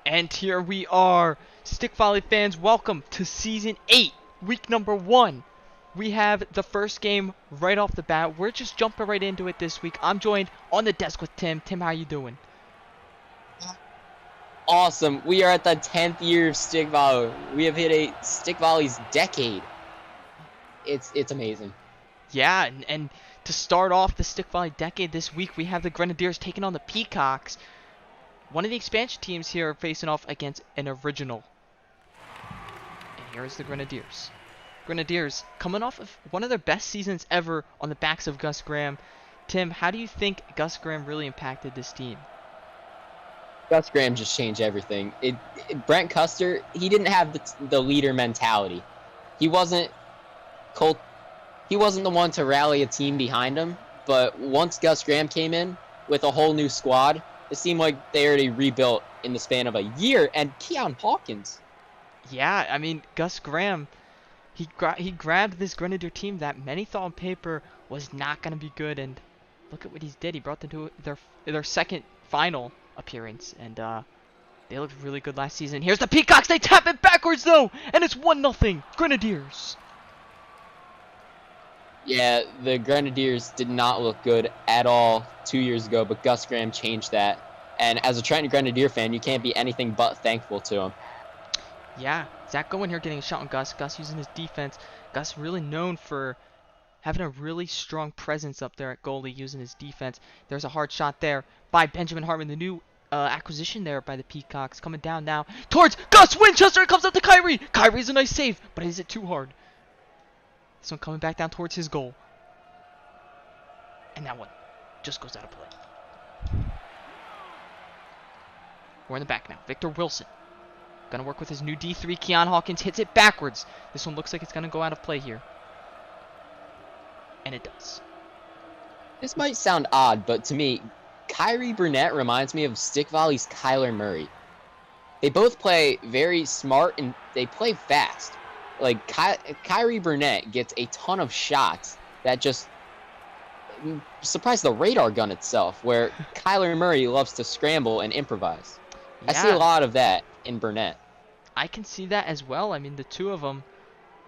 And here we are, Stick Volley fans. Welcome to Season 8, Week number 1. We have the first game right off the bat. We're just jumping right into it this week. I'm joined on the desk with Tim. Tim, how you doing? Awesome. We are at the 10th year of Stick Volley. We have hit a Stick Volley's decade. It's amazing. Yeah, and to start off the Stick Volley decade this week, we have the Grenadiers taking on the Peacocks. One of the expansion teams here facing off against an original. And here's the Grenadiers. Grenadiers coming off of one of their best seasons ever on the backs of Gus Graham. Tim, how do you think Gus Graham really impacted this team? Gus Graham just changed everything. Brent Custer, he didn't have the leader mentality. He wasn't He wasn't the one to rally a team behind him. But once Gus Graham came in with a whole new squad, it seemed like they already rebuilt in the span of a year. And Keon Hawkins. Yeah, I mean, Gus Graham, he grabbed this Grenadier team that many thought on paper was not going to be good, and look at what he did. He brought them to their second final appearance, and they looked really good last season. Here's the Peacocks. They tap it backwards, though, and it's 1-0 Grenadiers. Yeah, the Grenadiers did not look good at all 2 years ago, but Gus Graham changed that. And as a Trenton Grenadier fan, you can't be anything but thankful to him. Yeah, Zach going here getting a shot on Gus. Gus using his defense. Gus really known for having a really strong presence up there at goalie using his defense. There's a hard shot there by Benjamin Hartman, the new acquisition there by the Peacocks. Coming down now towards Gus Winchester. It comes up to Kyrie. Kyrie's a nice save, but is it too hard? This one coming back down towards his goal. And that one just goes out of play. We're in the back now. Victor Wilson. Gonna work with his new D3. Keon Hawkins hits it backwards. This one looks like it's gonna go out of play here. And it does. This might sound odd, but to me, Kyrie Burnett reminds me of Stick Volley's Kyler Murray. They both play very smart and they play fast. Like, Kyrie Burnett gets a ton of shots that just surprise the radar gun itself, where Kyler Murray loves to scramble and improvise. Yeah, I see a lot of that in Burnett. I can see that as well. I mean, the two of them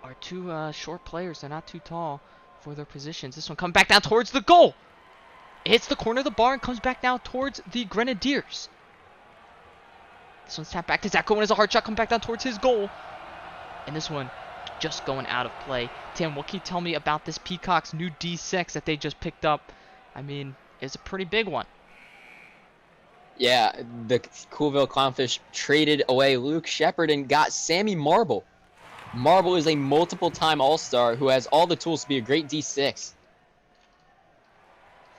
are two short players. They're not too tall for their positions. This one coming back down towards the goal. It hits the corner of the bar and comes back down towards the Grenadiers. This one's tapped back to Zach Cohen as a hard shot. Come back down towards his goal. And this one just going out of play. Tim, what can you tell me about this Peacocks new D6 that they just picked up? I mean, it's a pretty big one. Yeah, the Coolville Clownfish traded away Luke Shepard and got Sammy Marble. Marble is a multiple-time All-Star who has all the tools to be a great D6.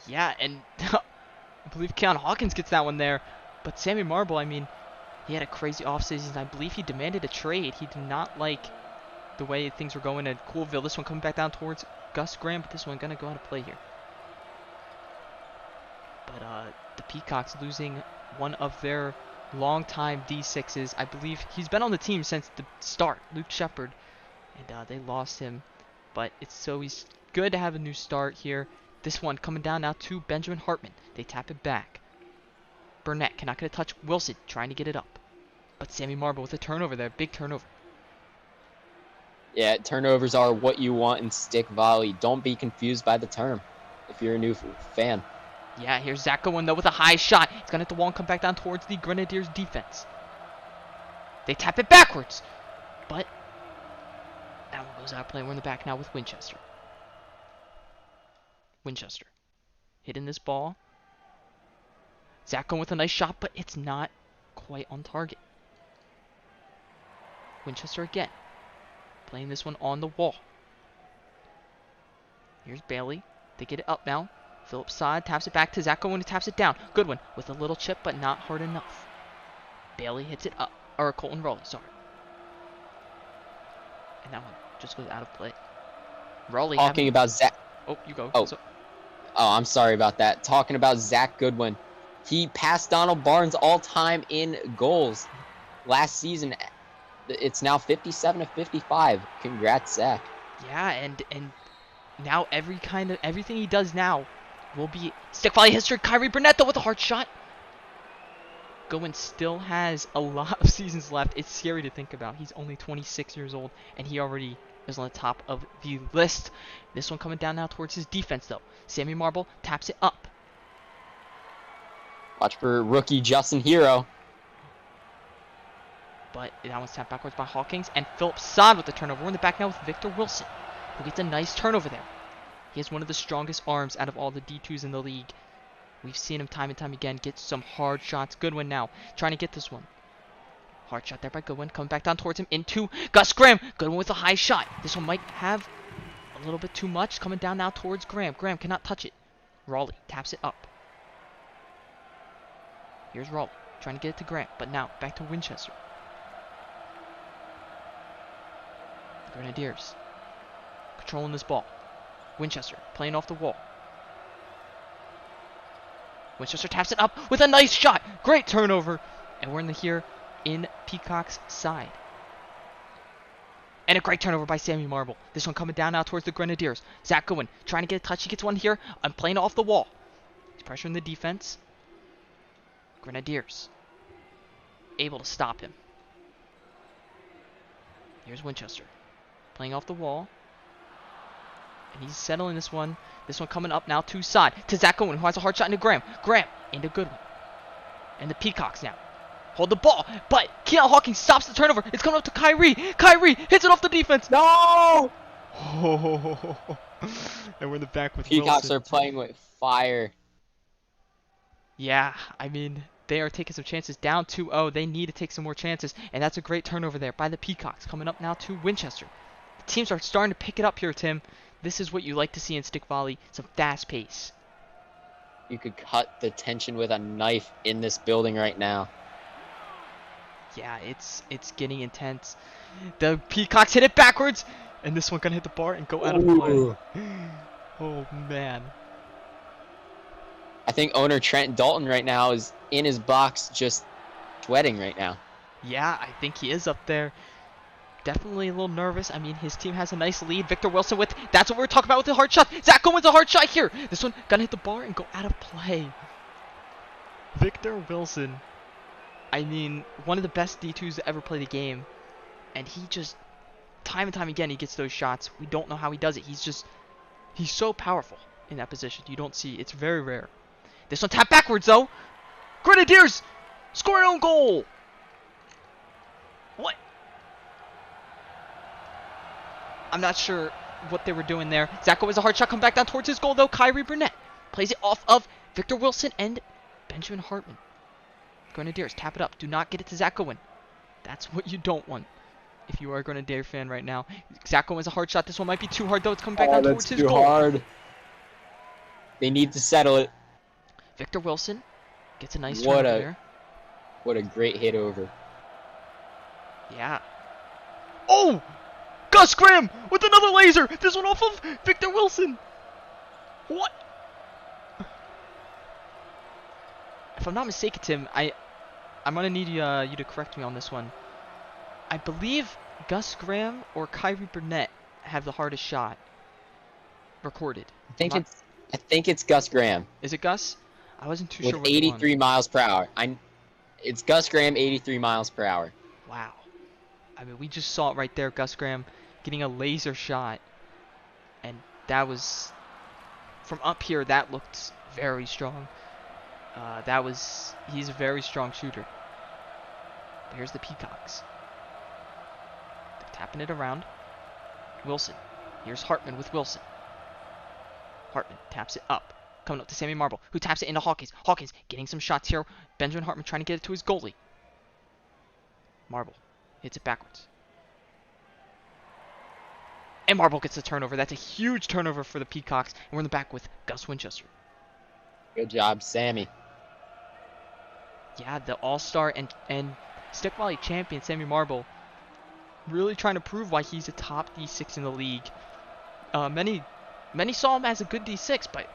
Yeah, and I believe Keon Hawkins gets that one there. But Sammy Marble, I mean, he had a crazy offseason. I believe he demanded a trade. He did not like the way things were going at Coolville. This one coming back down towards Gus Graham, but this one going to go out of play here. But the Peacocks losing one of their longtime D6s. I believe he's been on the team since the start, Luke Shepard. And they lost him. But he's good to have a new start here. This one coming down now to Benjamin Hartman. They tap it back. Burnett cannot get a touch. Wilson trying to get it up. But Sammy Marble with a turnover there. Big turnover. Yeah, turnovers are what you want in Stick Volley. Don't be confused by the term if you're a new fan. Yeah, here's Zach going though with a high shot. He's gonna hit the wall and come back down towards the Grenadiers defense. They tap it backwards. But that one goes out of play. We're in the back now with Winchester. Winchester hitting this ball. Zach going with a nice shot, but it's not quite on target. Winchester again. Playing this one on the wall. Here's Bailey. They get it up now. Phillips side taps it back to Zach Cohen, who taps it down. Good one with a little chip, but not hard enough. Bailey hits it up. Or Colton Rowley, sorry. And that one just goes out of play. Rowley Talking about Zach. Oh, you go. Oh, I'm sorry about that. Talking about Zach Goodwin. He passed Donald Barnes all-time in goals last season. It's now 57 to 55. Congrats, Zach. Yeah, and now everything he does now will be Stick Volley history. Kyrie Burnett though with a hard shot. Gowen still has a lot of seasons left. It's scary to think about. He's only 26 years old, and he already is on the top of the list. This one coming down now towards his defense, though. Sammy Marble taps it up. Watch for rookie Justin Hero. But that one's tapped backwards by Hawkins, and Philip Saad with the turnover. We're in the back now with Victor Wilson, who gets a nice turnover there. He has one of the strongest arms out of all the D2s in the league. We've seen him time and time again get some hard shots. Goodwin now trying to get this one. Hard shot there by Goodwin. Coming back down towards him into Gus Graham. Goodwin with a high shot. This one might have a little bit too much. Coming down now towards Graham. Graham cannot touch it. Raleigh taps it up. Here's Raleigh trying to get it to Graham. But now back to Winchester. The Grenadiers controlling this ball. Winchester playing off the wall. Winchester taps it up with a nice shot. Great turnover. And we're here in Peacock's side. And a great turnover by Sammy Marble. This one coming down now towards the Grenadiers. Zach Gowen trying to get a touch. He gets one here. I'm playing off the wall. He's pressuring the defense. Grenadiers able to stop him. Here's Winchester playing off the wall. And he's settling this one. This one coming up now to side. To Zach Owen, who has a hard shot into Graham. Graham into Goodwin. And the Peacocks now hold the ball. But Keon Hawkins stops the turnover. It's coming up to Kyrie. Kyrie hits it off the defense. No! Oh. And we're in the back with Peacocks Wilson. are playing with fire. Yeah, I mean, they are taking some chances. Down 2-0. They need to take some more chances. And that's a great turnover there by the Peacocks. Coming up now to Winchester. The teams are starting to pick it up here, Tim. This is what you like to see in stick volley, some fast pace. You could cut the tension with a knife in this building right now. Yeah, it's getting intense. The Peacocks hit it backwards, and this one gonna hit the bar and go out of play. Oh man. I think owner Trent Dalton right now is in his box just sweating right now. Yeah, I think he is up there. Definitely a little nervous. I mean, his team has a nice lead. Victor Wilson with, that's what we were talking about with the hard shot. Zach Gowen's a hard shot here. This one gonna hit the bar and go out of play. Victor Wilson, I mean, one of the best D2s to ever play the game. And he just, time and time again, he gets those shots. We don't know how he does it. He's so powerful in that position. You don't see, it's very rare. This one tapped backwards though. Grenadiers score their own goal. What? I'm not sure what they were doing there. Zacho has a hard shot, come back down towards his goal though. Kyrie Burnett plays it off of Victor Wilson and Benjamin Hartman. Grenadiers tap it up. Do not get it to Zach Owen. That's what you don't want if you are a Grenadier fan right now. Zach Owen has a hard shot. This one might be too hard though. It's coming back down towards his goal. Hard. They need to settle it. Victor Wilson gets a nice turnover there. What a great hit over. Yeah. Oh! Gus Graham with another laser. This one off of Victor Wilson. What? If I'm not mistaken, Tim, I'm gonna need you to correct me on this one. I believe Gus Graham or Kyrie Burnett have the hardest shot recorded. I think it's Gus Graham. Is it Gus? I wasn't too with sure. With 83 miles per hour. It's Gus Graham, 83 miles per hour. Wow. I mean, we just saw it right there. Gus Graham getting a laser shot, and that was from up here. That looked very strong. He's a very strong shooter. But here's the Peacocks. They're tapping it around. Wilson. Here's Hartman with Wilson. Hartman taps it up. Coming up to Sammy Marble, who taps it into Hawkins. Hawkins getting some shots here. Benjamin Hartman trying to get it to his goalie. Marble hits it backwards. And Marble gets the turnover. That's a huge turnover for the Peacocks. And we're in the back with Gus Winchester. Good job, Sammy. Yeah, the all-star and stick volley champion, Sammy Marble, really trying to prove why he's a top D6 in the league. Many saw him as a good D6, but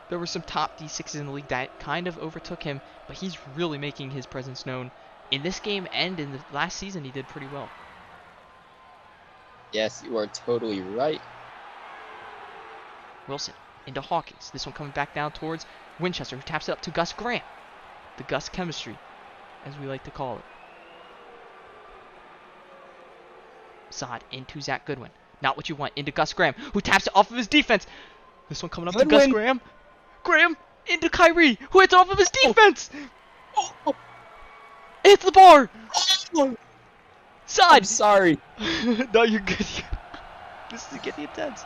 there were some top D6s in the league that kind of overtook him. But he's really making his presence known in this game, and in the last season he did pretty well. Yes, you are totally right. Wilson into Hawkins. This one coming back down towards Winchester, who taps it up to Gus Graham. The Gus chemistry as we like to call it. Saad into Zach Goodwin. Not what you want. Into Gus Graham, who taps it off of his defense. This one coming up to Gus Graham. Graham into Kyrie, who hits off of his defense. Hits the bar. Saad. I'm sorry. No, you're good. This is getting intense.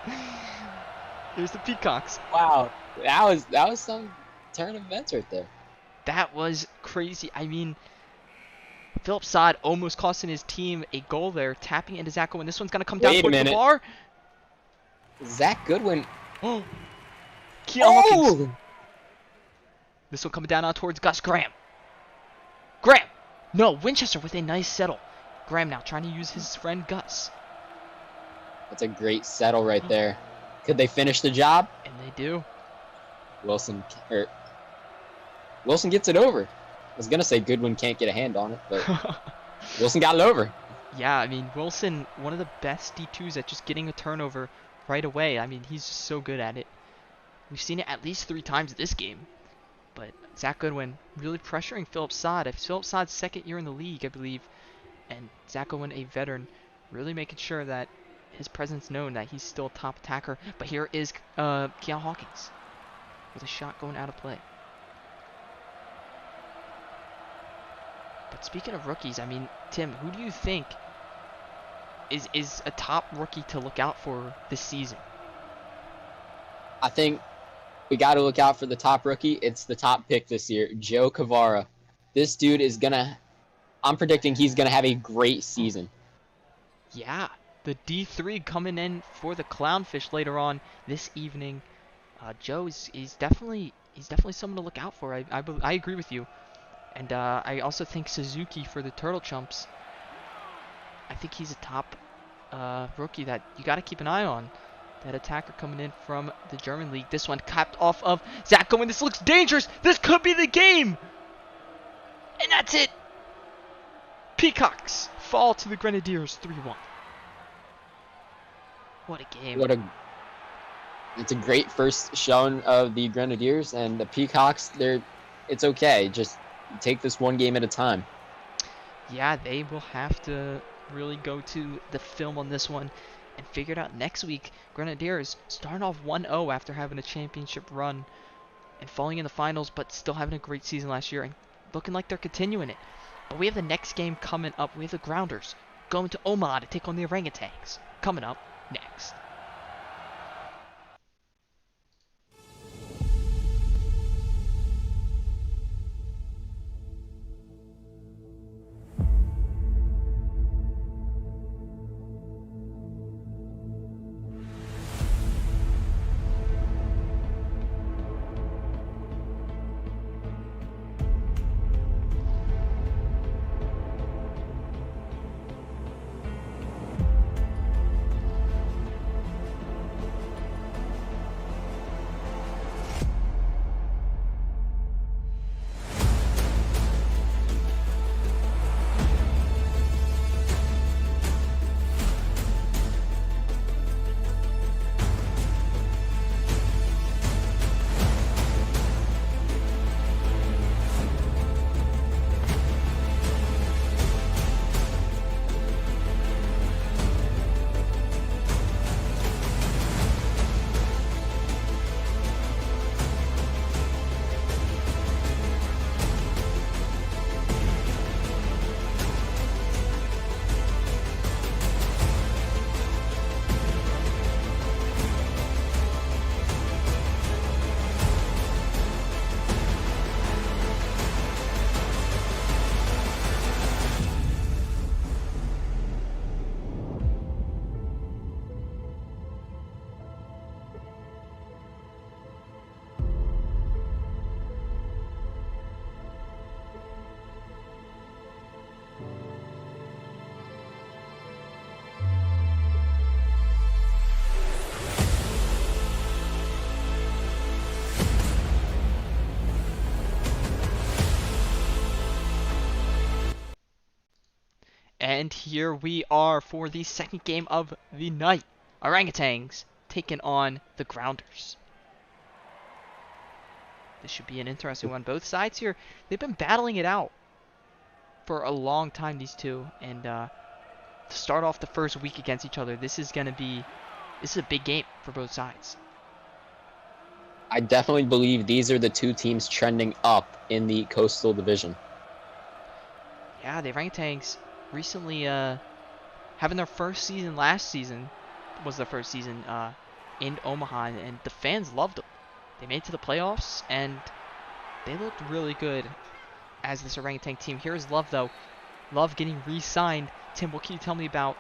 Here's the Peacocks. Wow, that was some turn of events right there. That was crazy. I mean, Philip Saad almost costing his team a goal there, tapping into Zach Goodwin. This one's gonna come down towards the bar. Zach Goodwin. Oh, Hawkins. This one coming down now towards Gus Graham. Graham. No, Winchester with a nice settle. Graham now trying to use his friend Gus. That's a great settle right there. Could they finish the job? And they do. Wilson gets it over. I was gonna say Goodwin can't get a hand on it, but Wilson got it over. Yeah, I mean, Wilson, one of the best D2s at just getting a turnover right away. I mean, he's just so good at it. We've seen it at least 3 times this game. But Zach Goodwin really pressuring Philip Saad. It's Philip Saad's second year in the league, I believe. And Zach Goodwin, a veteran, really making sure that his presence known, that he's still a top attacker. But here is Keon Hawkins with a shot going out of play. But speaking of rookies, I mean, Tim, who do you think is a top rookie to look out for this season? I think we got to look out for the top rookie. It's the top pick this year, Joe Cavara. This dude is I'm predicting he's going to have a great season. Yeah, the D3 coming in for the Clownfish later on this evening. Joe is definitely someone to look out for. I agree with you. And I also think Suzuki for the Turtle Chumps. I think he's a top rookie that you got to keep an eye on. That attacker coming in from the German league. This one capped off of Zach Goodwin. This looks dangerous. This could be the game. And that's it. Peacocks fall to the Grenadiers 3-1. What a game. It's a great first showing of the Grenadiers, and the Peacocks, it's okay. Just take this one game at a time. Yeah, they will have to really go to the film on this one and figure it out next week. Grenadiers starting off 1-0 after having a championship run and falling in the finals, but still having a great season last year and looking like they're continuing it. But we have the next game coming up. We have the Grounders going to Omaha to take on the Orangutans. Coming up next. And here we are for the second game of the night. Orangutans taking on the Grounders. This should be an interesting one. Both sides here, they've been battling it out. for a long time, these two, and to start off the first week against each other, this is a big game for both sides. I definitely believe these are the two teams trending up in the Coastal Division. Yeah, the orangutans recently having their first season. Last season was their first season in Omaha, and the fans loved them. They made it to the playoffs, and they looked really good as this orangutan team. Here's Love, though. Love getting re-signed. Tim, what can you tell me about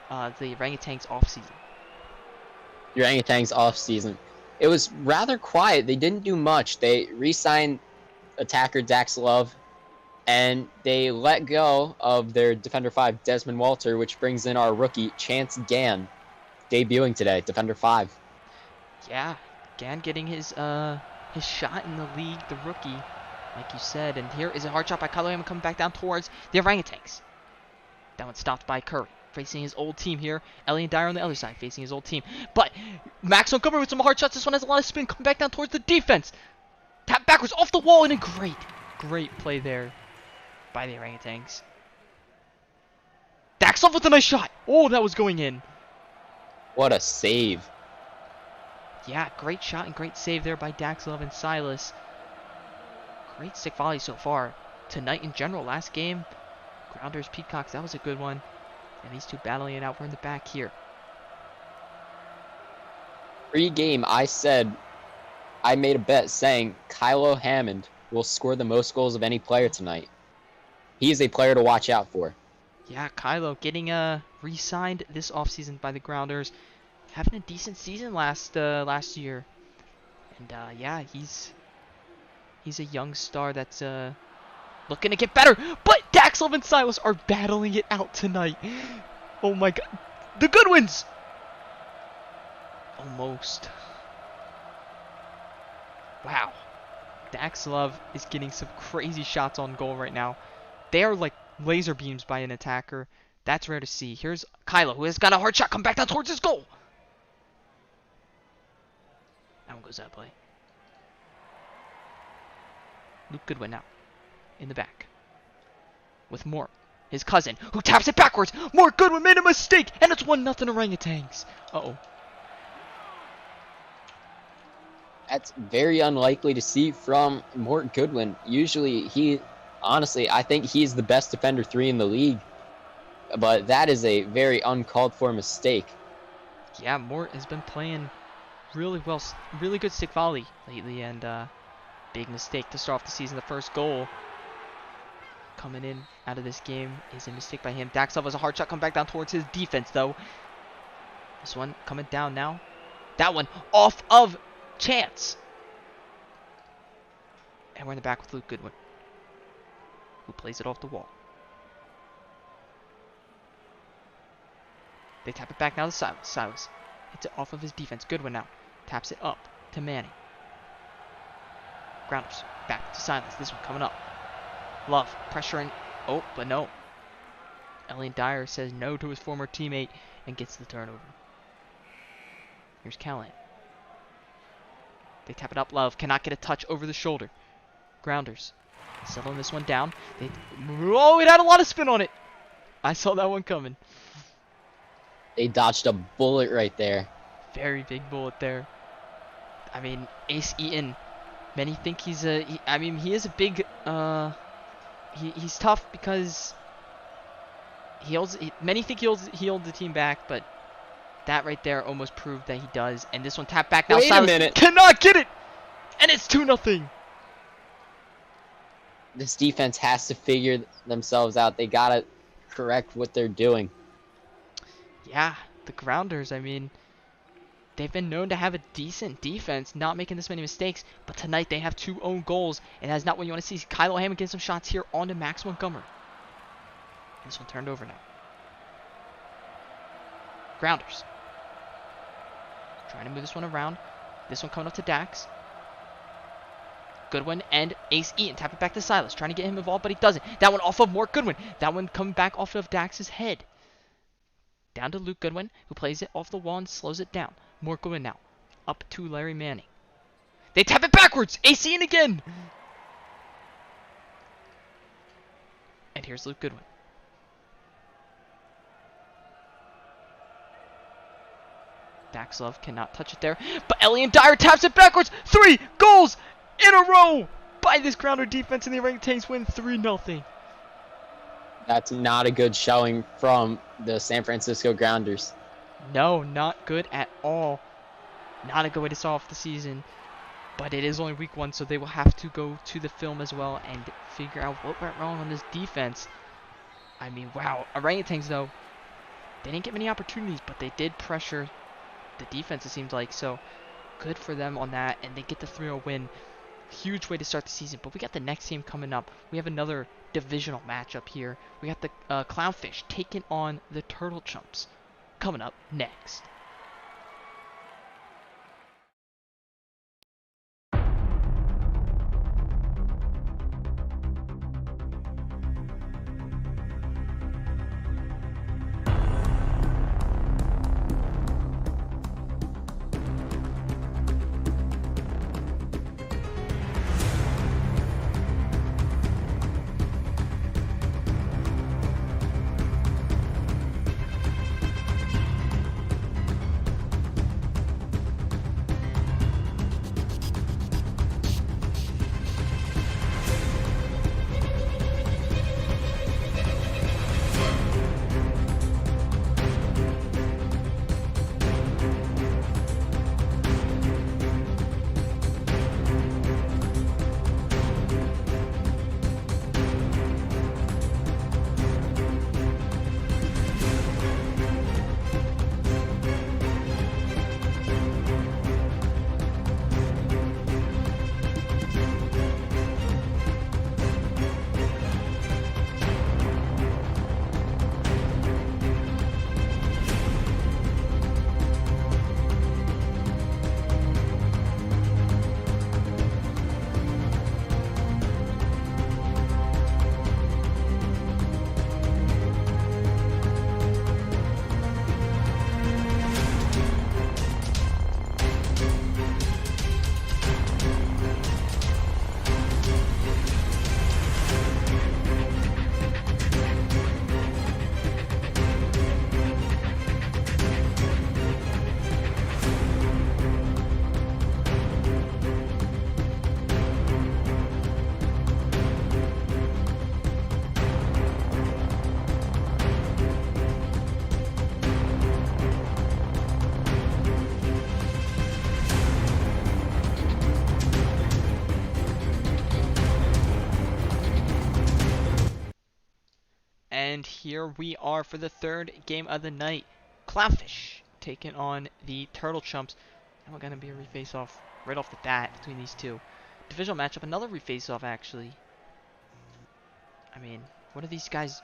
the orangutans off-season? The orangutans off-season. It was rather quiet. They didn't do much. They re-signed attacker Dax Love, and they let go of their Defender 5, Desmond Walter, which brings in our rookie, Chance Gann, debuting today, Defender 5. Yeah, Gann getting his shot in the league, the rookie, like you said. And here is a hard shot by Kylo coming back down towards the orangutans. That one stopped by Curry, facing his old team here. Elliot Dyer on the other side, facing his old team. But Max Montgomery with some hard shots. This one has a lot of spin. Coming back down towards the defense. Tap backwards off the wall, and a great play there by the orangutans. Daxlov with a nice shot. Oh, that was going in. What a save. Yeah, great shot and great save there by Daxlov and Silas. Great stick volley so far tonight in general. Last game, Grounders, Peacocks, that was a good one. And these two battling it out. We're in the back here. Pre-game, I made a bet saying Kylo Hammond will score the most goals of any player tonight. He is a player to watch out for. Yeah, Kylo getting re-signed this offseason by the Grounders. Having a decent season last year. And yeah, he's a young star that's looking to get better. But Daxlov and Silas are battling it out tonight. Oh my god. The Goodwins! Almost. Wow. Daxlov is getting some crazy shots on goal right now. They are like laser beams by an attacker. That's rare to see. Here's Kylo, who has got a hard shot. Come back down towards his goal. That one goes that play. Luke Goodwin now. In the back. With Moore. His cousin, who taps it backwards. Moore Goodwin made a mistake. And it's 1-0 orangutans. Uh-oh. That's very unlikely to see from Mort Goodwin. Usually, honestly, I think he's the best defender 3 in the league. But that is a very uncalled for mistake. Yeah, Mort has been playing really well, really good stick volley lately, and big mistake to start off the season. The first goal coming in out of this game is a mistake by him. Daxlov has a hard shot, come back down towards his defense, though. This one coming down now. That one off of Chance. And we're in the back with Luke Goodwin, who plays it off the wall. They tap it back now to Silas. Silas hits it off of his defense. Goodwin now taps it up to Manning. Grounders back to Silas. This one coming up. Love pressuring. Oh, but no. Elliot Dyer says no to his former teammate and gets the turnover. Here's Callahan. They tap it up. Love cannot get a touch over the shoulder. Grounders settling this one down. Oh, it had a lot of spin on it. I saw that one coming. They dodged a bullet right there. Very big bullet there. I mean, Ace Eaton. Many think he's a. He is a big. He's tough because many think he holds the team back, but that right there almost proved that he does. And this one tapped back now. Wait Silas a minute. Cannot get it, and it's 2-0. This defense has to figure themselves out. They gotta correct what they're doing. Yeah, the Grounders, they've been known to have a decent defense, not making this many mistakes, but tonight they have 2 own goals, and that's not what you want to see. Kylo Hammond getting some shots here onto Max Montgomery. This one turned over now. Grounders. Trying to move this one around. This one coming up to Dax. Goodwin and Ace Eaton. Tap it back to Silas. Trying to get him involved, but he doesn't. That one off of Mort Goodwin. That one coming back off of Dax's head. Down to Luke Goodwin, who plays it off the wall and slows it down. Mort Goodwin now. Up to Larry Manning. They tap it backwards. Ace Eaton again. And here's Luke Goodwin. Daxlov cannot touch it there, but Elian Dyer taps it backwards. 3 goals in a row by this Grounder defense, and the orangutans win 3-0. That's not a good showing from the San Francisco Grounders. No, not good at all. Not a good way to start off the season. But it is only week 1, so they will have to go to the film as well and figure out what went wrong on this defense. I mean, wow. Orangutans, though, they didn't get many opportunities, but they did pressure the defense, it seems like. So, good for them on that, and they get the 3-0 win. Huge way to start the season. But we got the next game coming up. We have another divisional matchup here. We got the Clownfish taking on the Turtle Chumps coming up next. And here we are for the third game of the night. Clownfish taking on the Turtle Chumps. And we're going to be a reface-off right off the bat between these two. Divisional matchup, another reface-off actually. I mean, what are these guys?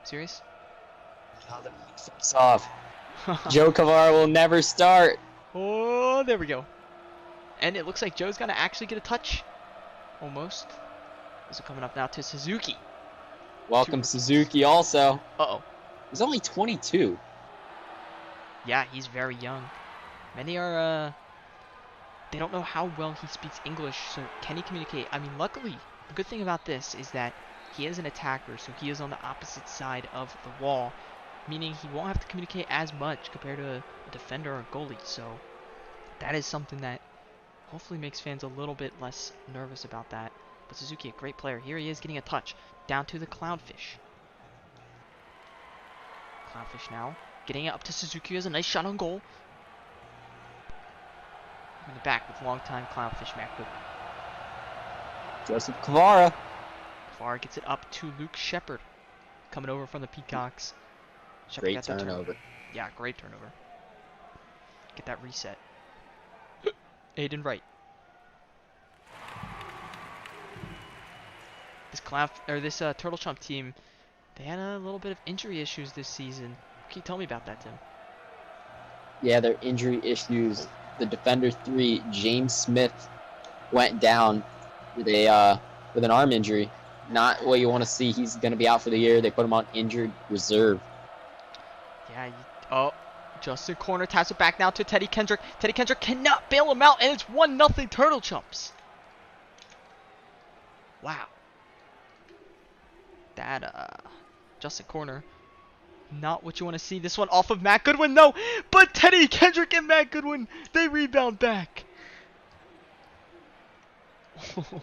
Serious? Another face-off. Joe Cavara will never start. Oh, there we go. And it looks like Joe's going to actually get a touch. Almost. This is coming up now to Suzuki. Welcome Suzuki also. Uh-oh. He's only 22. Yeah, he's very young. Many are, they don't know how well he speaks English, so can he communicate? I mean, luckily, the good thing about this is that he is an attacker, so he is on the opposite side of the wall, meaning he won't have to communicate as much compared to a defender or a goalie, so that is something that hopefully makes fans a little bit less nervous about that. But Suzuki, a great player. Here he is getting a touch. Down to the Clownfish. Clownfish now. Getting it up to Suzuki. Has a nice shot on goal. In the back with long-time Clownfish Matt Goodwin. Joseph Cavara. Cavara gets it up to Luke Shepard. Coming over from the Peacocks. Shepard Great got that turnover. Yeah, great turnover. Get that reset. Aiden Wright. This Turtle Chump team, they had a little bit of injury issues this season. Can you tell me about that, Tim? Yeah, their injury issues. The defender 3, James Smith, went down with an arm injury. Not what you want to see. He's going to be out for the year. They put him on injured reserve. Yeah. Oh, Justin Corner taps it back now to Teddy Kendrick. Teddy Kendrick cannot bail him out, and it's 1-0 Turtle Chumps. Wow. that Justin corner. Not what you want to see. This one off of Matt Goodwin, no. But Teddy Kendrick and Matt Goodwin, they rebound back.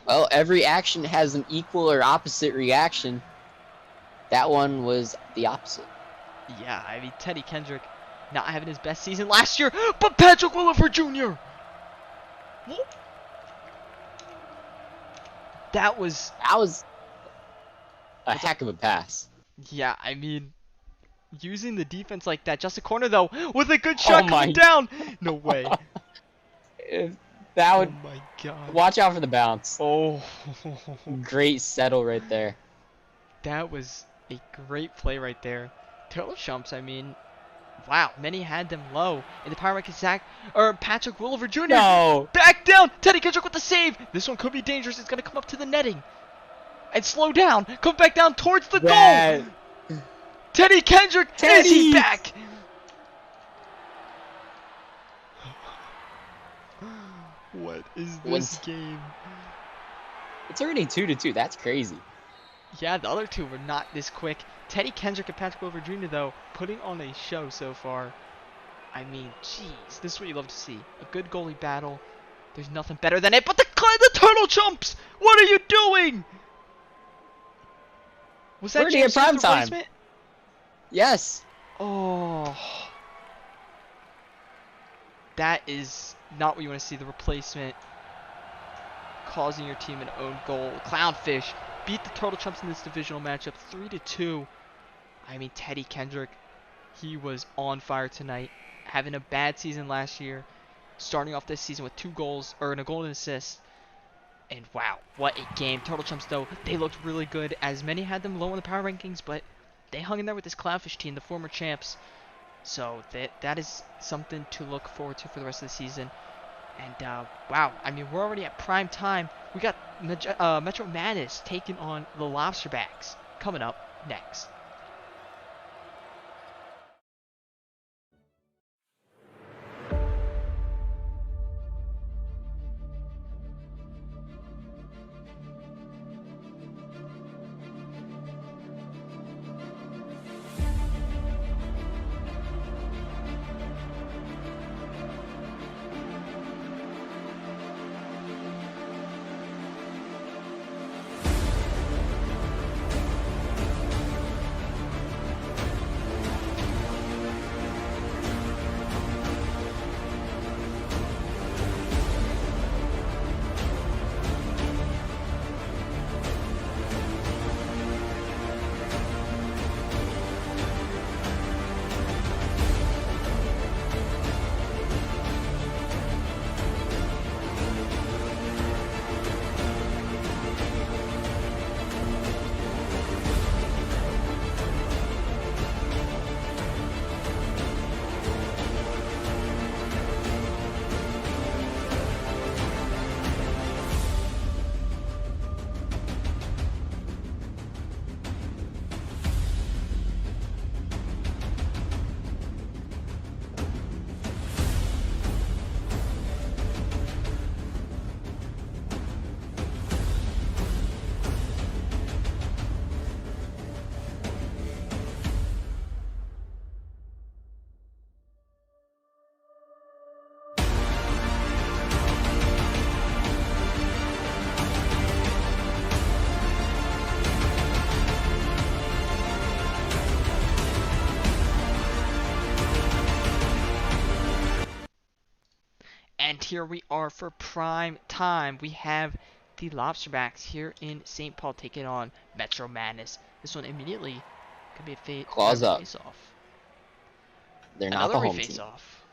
Well, every action has an equal or opposite reaction. That one was the opposite. Yeah, I mean, Teddy Kendrick not having his best season last year, but Patrick Willifer Jr. That was a heck of a pass. Yeah, I mean, using the defense like that. Just a corner, though, with a good shot Oh coming down. No way. That would. Oh, my God. Watch out for the bounce. Oh. Great settle right there. That was a great play right there. Taylor Shumps, I mean, wow. Many had them low. In the power ranking sack, or Patrick Willifer Jr. No. Back down. Teddy Kendrick with the save. This one could be dangerous. It's going to come up to the netting. And slow down. Come back down towards the goal. Teddy Kendrick. And he's back. What is this game? It's already 2-2. That's crazy. Yeah, the other two were not this quick. Teddy Kendrick and Patrick Willifer Jr., though, putting on a show so far. I mean, jeez, this is what you love to see. A good goalie battle. There's nothing better than it. But the turtle jumps! What are you doing? Was that James prime time? Yes. Oh. That is not what you want to see. The replacement causing your team an own goal. Clownfish beat the Turtle Chumps in this divisional matchup 3-2. I mean, Teddy Kendrick, he was on fire tonight. Having a bad season last year. Starting off this season with 2 goals, or a goal and assist. And wow, what a game. Turtle Chumps, though, they looked really good, as many had them low in the power rankings, but they hung in there with this Clownfish team, the former champs. So that is something to look forward to for the rest of the season. And wow, I mean, we're already at prime time. We got Metro Madness taking on the Lobsterbacks coming up next. And here we are for prime time. We have the Lobsterbacks here in St. Paul taking on Metro Madness. This one immediately could be a face-off. They're not the home team. Face-off.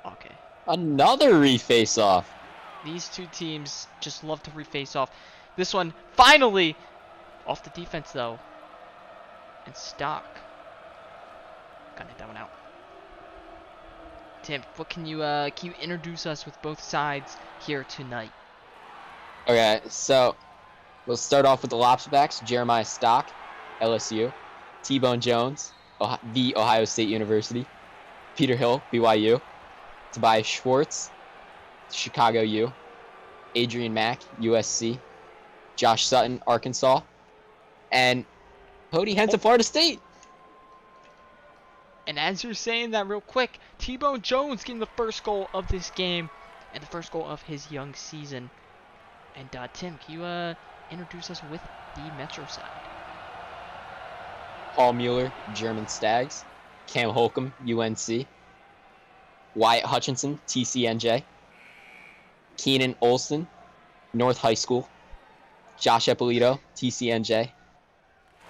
Okay. Another re-face-off. These two teams just love to re-face off. This one finally off the defense though. And Stock. Gotta hit that one out. Tim, what can you introduce us with both sides here tonight? Okay, so we'll start off with the Lobsterbacks. Jeremiah Stock, LSU. T-Bone Jones, the Ohio State University. Peter Hill, BYU. Tobias Schwartz, Chicago U. Adrian Mack, USC. Josh Sutton, Arkansas, and Cody Henson, Oh, Florida State. and as you're saying that real quick, T-Bone Jones getting the first goal of this game and the first goal of his young season. And Tim, can you introduce us with the Metro side? Paul Mueller, German Stags, Cam Holcomb, UNC, Wyatt Hutchinson, TCNJ, Keenan Olson, North High School, Josh Eppolito, TCNJ,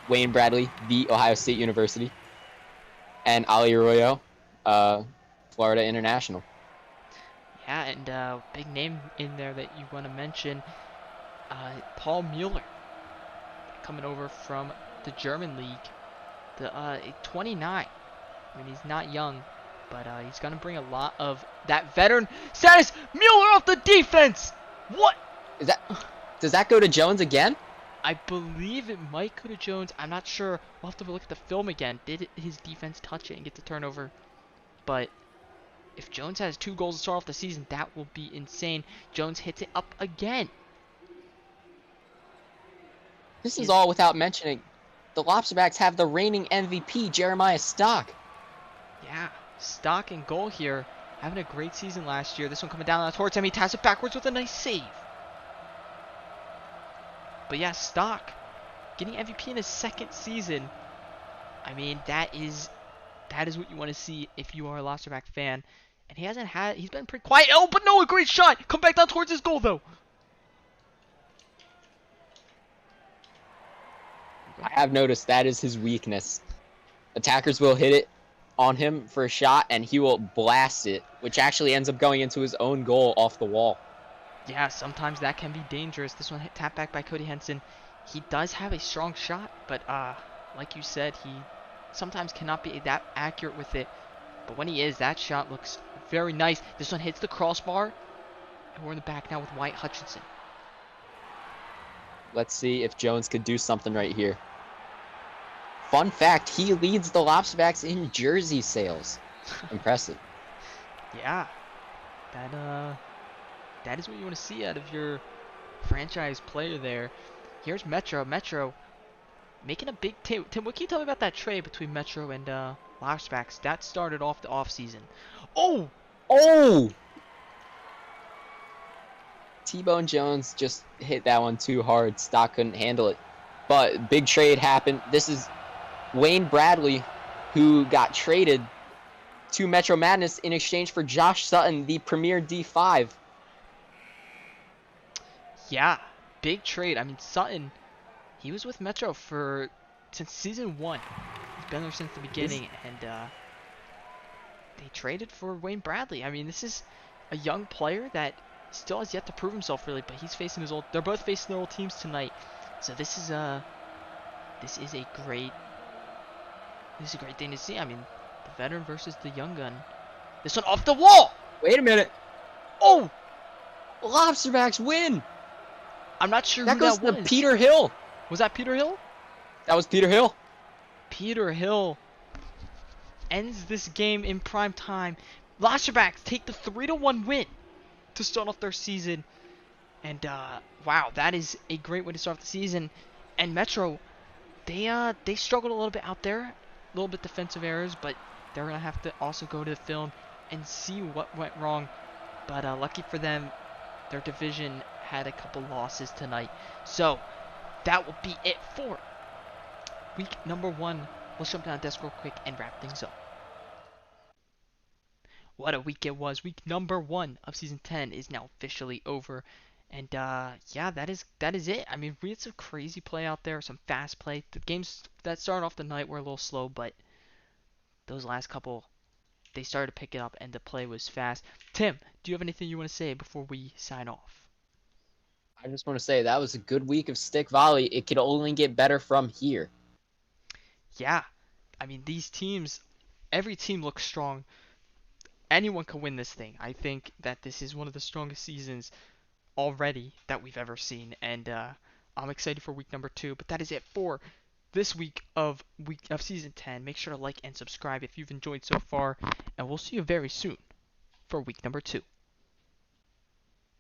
Wayne Bradley, The Ohio State University, and Ali Arroyo, Florida International. Yeah, and big name in there that you want to mention, Paul Mueller, coming over from the German league, the 29. I mean, he's not young, but he's gonna bring a lot of that veteran status. Mueller off the defense. What? Is that? Does that go to Jones again? I believe it might go to Jones. I'm not sure. We'll have to look at the film again. Did his defense touch it and get the turnover? But if Jones has 2 goals to start off the season, that will be insane. Jones hits it up again. This is all without mentioning the Lobsterbacks have the reigning MVP, Jeremiah Stock. Yeah, Stock and goal here. Having a great season last year. This one coming down towards him. He taps it backwards with a nice save. But yeah, Stock getting MVP in his 2nd season. I mean, that is what you want to see if you are a Lobsterback fan. And he's been pretty quiet. Oh, but no, a great shot. Come back down towards his goal, though. I have noticed that is his weakness. Attackers will hit it on him for a shot, and he will blast it, which actually ends up going into his own goal off the wall. Yeah, sometimes that can be dangerous. This one hit tap back by Cody Henson. He does have a strong shot, but like you said, he sometimes cannot be that accurate with it. But when he is, that shot looks very nice. This one hits the crossbar, and we're in the back now with Wyatt Hutchinson. Let's see if Jones could do something right here. Fun fact, he leads the Lobsterbacks in jersey sales. Impressive. Yeah, that is what you want to see out of your franchise player there. Here's Metro. Metro making a big Tim, what can you tell me about that trade between Metro and Lobsterbacks? That started off the offseason. Oh! Oh! T-Bone Jones just hit that one too hard. Stock couldn't handle it. But big trade happened. This is Wayne Bradley, who got traded to Metro Madness in exchange for Josh Sutton, the premier D5. Yeah, big trade. I mean, Sutton, he was with Metro since season 1. He's been there since the beginning, and they traded for Wayne Bradley. I mean, this is a young player that still has yet to prove himself, really, but he's facing his old. They're both facing their old teams tonight, so this is a great thing to see. I mean, the veteran versus the young gun. This one off the wall. Wait a minute. Oh, Lobsterbacks win. I'm not sure That who goes that to was. Peter Hill. Was that Peter Hill? That was Peter Hill. Peter Hill ends this game in prime time. Lobsterbacks take the 3-1 win to start off their season. And wow, that is a great way to start off the season. And Metro, they struggled a little bit out there, a little bit defensive errors, but they're gonna have to also go to the film and see what went wrong. But lucky for them, their division had a couple losses tonight. So that will be it for week number 1. Let's jump down the desk real quick and wrap things up. What a week it was. Week number 1 of season 10 is now officially over. And yeah, that is it. I mean, we had some crazy play out there, some fast play. The games that started off the night were a little slow, but those last couple, they started to pick it up and the play was fast. Tim, do you have anything you want to say before we sign off? I just want to say that was a good week of stick volley. It could only get better from here. Yeah, I mean, these teams, every team looks strong. Anyone can win this thing. I think that this is one of the strongest seasons already that we've ever seen, and I'm excited for week number 2. But that is it for this week of season 10. Make sure to like and subscribe if you've enjoyed so far, and we'll see you very soon for week number 2.